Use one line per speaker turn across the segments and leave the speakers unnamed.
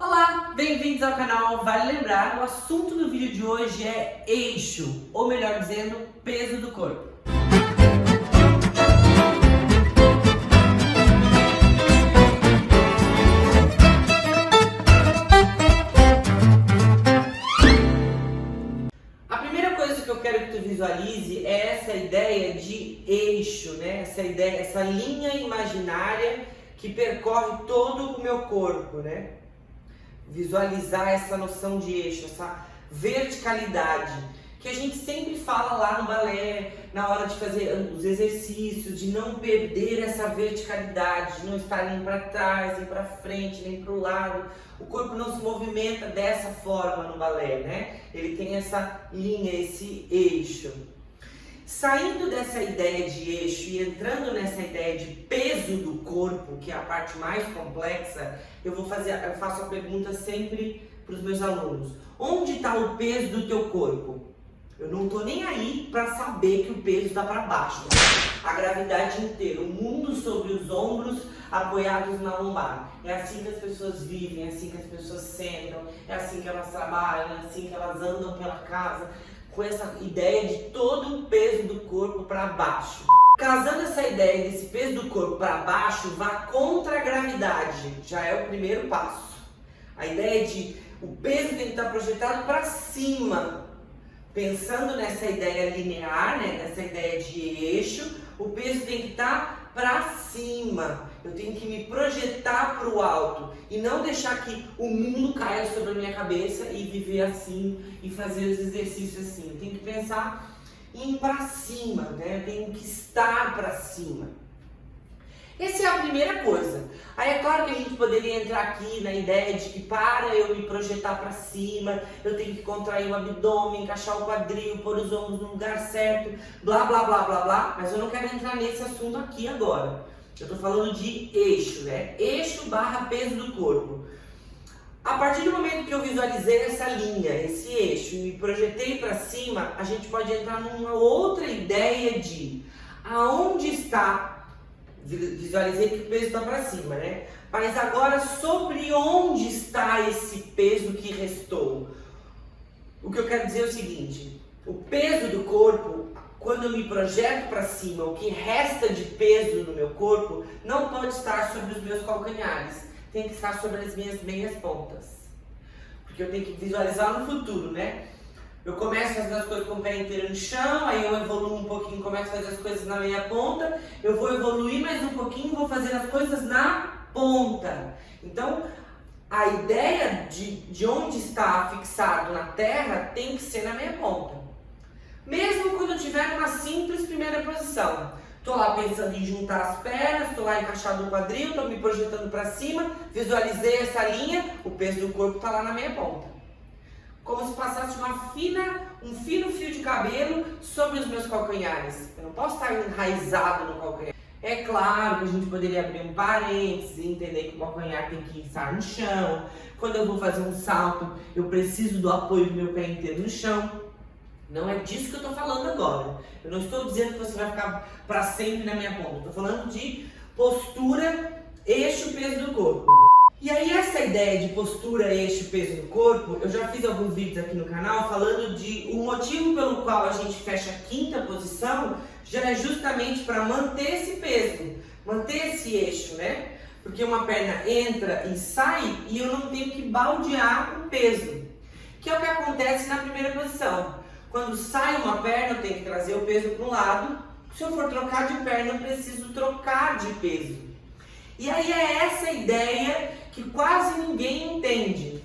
Olá, bem-vindos ao canal. Vale lembrar, o assunto do vídeo de hoje é eixo, ou melhor dizendo, peso do corpo. A primeira coisa que eu quero que tu visualize é essa ideia de eixo, né? Essa ideia, essa linha imaginária que percorre todo o meu corpo, né? Visualizar essa noção de eixo, essa verticalidade, que a gente sempre fala lá no balé, na hora de fazer os exercícios, de não perder essa verticalidade, de não estar nem para trás, nem para frente, nem para o lado. O corpo não se movimenta dessa forma no balé, né? Ele tem essa linha, esse eixo. Saindo dessa ideia de eixo e entrando nessa ideia de peso do corpo, que é a parte mais complexa, eu faço a pergunta sempre para os meus alunos: onde está o peso do teu corpo? Eu não estou nem aí para saber que o peso está para baixo. A gravidade inteira, o mundo sobre os ombros, apoiados na lombar. É assim que as pessoas vivem, é assim que as pessoas sentam, é assim que elas trabalham, é assim que elas andam pela casa, com essa ideia de todo o peso do corpo para baixo. Casando essa ideia desse peso do corpo para baixo, vá contra a gravidade, já é o primeiro passo. A ideia de o peso tem que estar projetado para cima. Pensando nessa ideia linear, né, nessa ideia de eixo, o peso tem que estar para cima. Eu tenho que me projetar para o alto e não deixar que o mundo caia sobre a minha cabeça e viver assim e fazer os exercícios assim. Eu tenho que pensar em ir para cima, né? Eu tenho que estar para cima. Essa é a primeira coisa. Aí é claro que a gente poderia entrar aqui na ideia de que para eu me projetar para cima, eu tenho que contrair o abdômen, encaixar o quadril, pôr os ombros no lugar certo, blá blá blá blá blá, mas eu não quero entrar nesse assunto aqui agora. Eu tô falando de eixo, né? Eixo barra peso do corpo. A partir do momento que eu visualizei essa linha, esse eixo, e me projetei para cima, a gente pode entrar numa outra ideia de aonde está. Visualizei que o peso está para cima, né? Mas agora, sobre onde está esse peso que restou? O que eu quero dizer é o seguinte: o peso do corpo, quando eu me projeto para cima, o que resta de peso no meu corpo não pode estar sobre os meus calcanhares, tem que estar sobre as minhas meias pontas. Porque eu tenho que visualizar no futuro, né? Eu começo a fazer as coisas com o pé inteiro no chão, aí eu evoluo um pouquinho, começo a fazer as coisas na meia ponta, eu vou evoluir mais um pouquinho, vou fazer as coisas na ponta. Então, a ideia de onde está fixado na terra tem que ser na meia ponta. Mesmo quando eu estiver numa simples primeira posição. Estou lá pensando em juntar as pernas, estou lá encaixado no quadril, estou me projetando para cima, visualizei essa linha, o peso do corpo está lá na meia ponta. Como se passasse um fino fio de cabelo sobre os meus calcanhares. Eu não posso estar enraizado no calcanhar. É claro que a gente poderia abrir um parênteses e entender que o calcanhar tem que estar no chão. Quando eu vou fazer um salto, eu preciso do apoio do meu pé inteiro no chão. Não é disso que eu estou falando agora. Eu não estou dizendo que você vai ficar para sempre na minha ponta. Estou falando de postura, eixo, peso do corpo. E aí essa ideia de postura, eixo, peso do corpo, eu já fiz alguns vídeos aqui no canal falando de o motivo pelo qual a gente fecha a quinta posição já é justamente para manter esse peso, manter esse eixo, né? Porque uma perna entra e sai e eu não tenho que baldear o peso, que é o que acontece na primeira posição. Quando sai uma perna, eu tenho que trazer o peso para um lado. Se eu for trocar de perna, eu preciso trocar de peso. E aí é essa ideia que quase ninguém entende.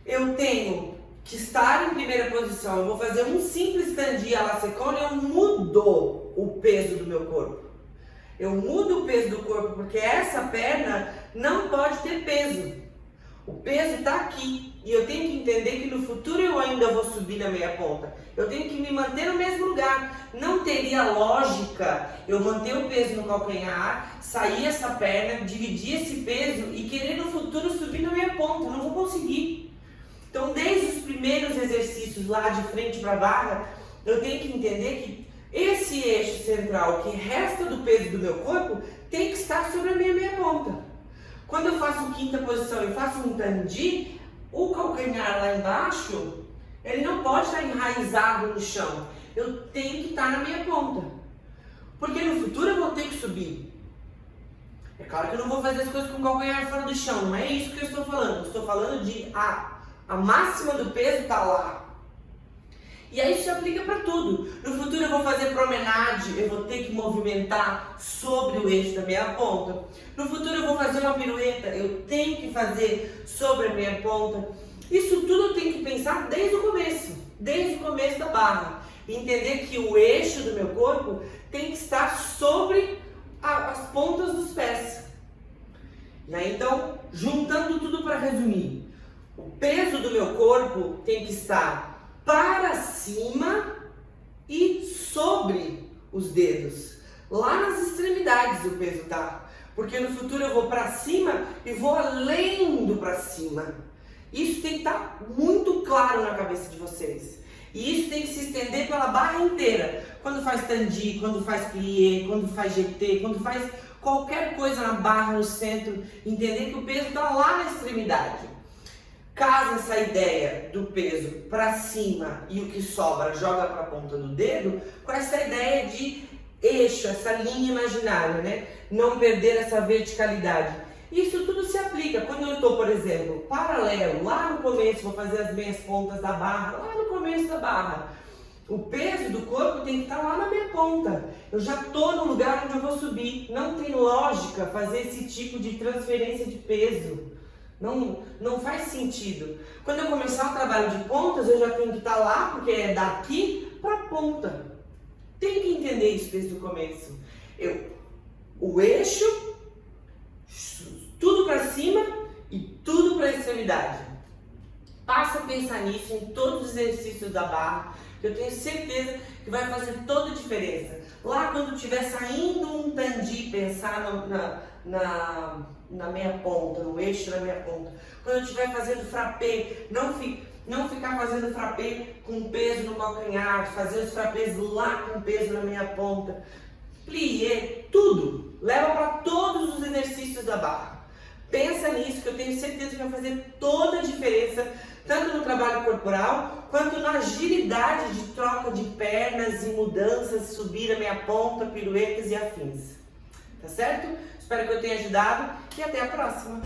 Eu tenho que estar em primeira posição, eu vou fazer um simples stand à la seconde, eu mudo o peso do meu corpo. Eu mudo o peso do corpo porque essa perna não pode ter peso. O peso está aqui e eu tenho que entender que no futuro eu ainda vou subir na meia ponta. Eu tenho que me manter no mesmo lugar. Não teria lógica eu manter o peso no calcanhar, sair essa perna, dividir esse peso e querer no futuro subir na meia ponta. Eu não vou conseguir. Então, desde os primeiros exercícios lá de frente para a barra, eu tenho que entender que esse eixo central, que resta do peso do meu corpo, tem que estar sobre a minha meia ponta. Quando eu faço quinta posição e faço um tandi, o calcanhar lá embaixo, ele não pode estar enraizado no chão. Eu tenho que estar na minha ponta. Porque no futuro eu vou ter que subir. É claro que eu não vou fazer as coisas com o calcanhar fora do chão, não é isso que eu estou falando. Eu estou falando de a máxima do peso está lá. E aí isso se aplica para tudo. No futuro eu vou fazer promenade, eu vou ter que movimentar sobre o eixo da minha ponta. No futuro eu vou fazer uma pirueta, eu tenho que fazer sobre a minha ponta. Isso tudo eu tenho que pensar desde o começo da barra. E entender que o eixo do meu corpo tem que estar sobre as pontas dos pés. E aí então, juntando tudo para resumir, o peso do meu corpo tem que estar para cima e sobre os dedos. Lá nas extremidades o peso tá. Porque no futuro eu vou para cima e vou além do para cima. Isso tem que estar muito claro na cabeça de vocês. E isso tem que se estender pela barra inteira. Quando faz tandi, quando faz plié, quando faz GT, quando faz qualquer coisa na barra, no centro, entender que o peso está lá na extremidade. Caso essa ideia do peso para cima e o que sobra joga para a ponta do dedo, com essa ideia de eixo, essa linha imaginária, né? Não perder essa verticalidade. Isso tudo se aplica quando eu estou, por exemplo, paralelo, lá no começo, vou fazer as minhas pontas da barra, lá no começo da barra. O peso do corpo tem que estar lá na minha ponta. Eu já estou no lugar onde eu vou subir. Não tem lógica fazer esse tipo de transferência de peso. Não faz sentido. Quando eu começar o trabalho de pontas, eu já tenho que estar lá, porque é daqui para a ponta. Tem que entender isso desde o começo. O eixo, tudo para cima e tudo para a extremidade. Passa a pensar nisso em todos os exercícios da barra, que eu tenho certeza que vai fazer toda a diferença. Lá quando estiver saindo um tandi, pensar na minha ponta, no eixo da minha ponta. Quando eu estiver fazendo frappé, não ficar fazendo frappé com peso no calcanhar, fazer os frappés lá com peso na minha ponta. Plié, tudo. Leva para todos os exercícios da barra. Pensa nisso, que eu tenho certeza que vai fazer toda a diferença, tanto no trabalho corporal, quanto na agilidade de troca de pernas e mudanças, subir a minha ponta, piruetas e afins. Tá certo? Espero que eu tenha ajudado e até a próxima!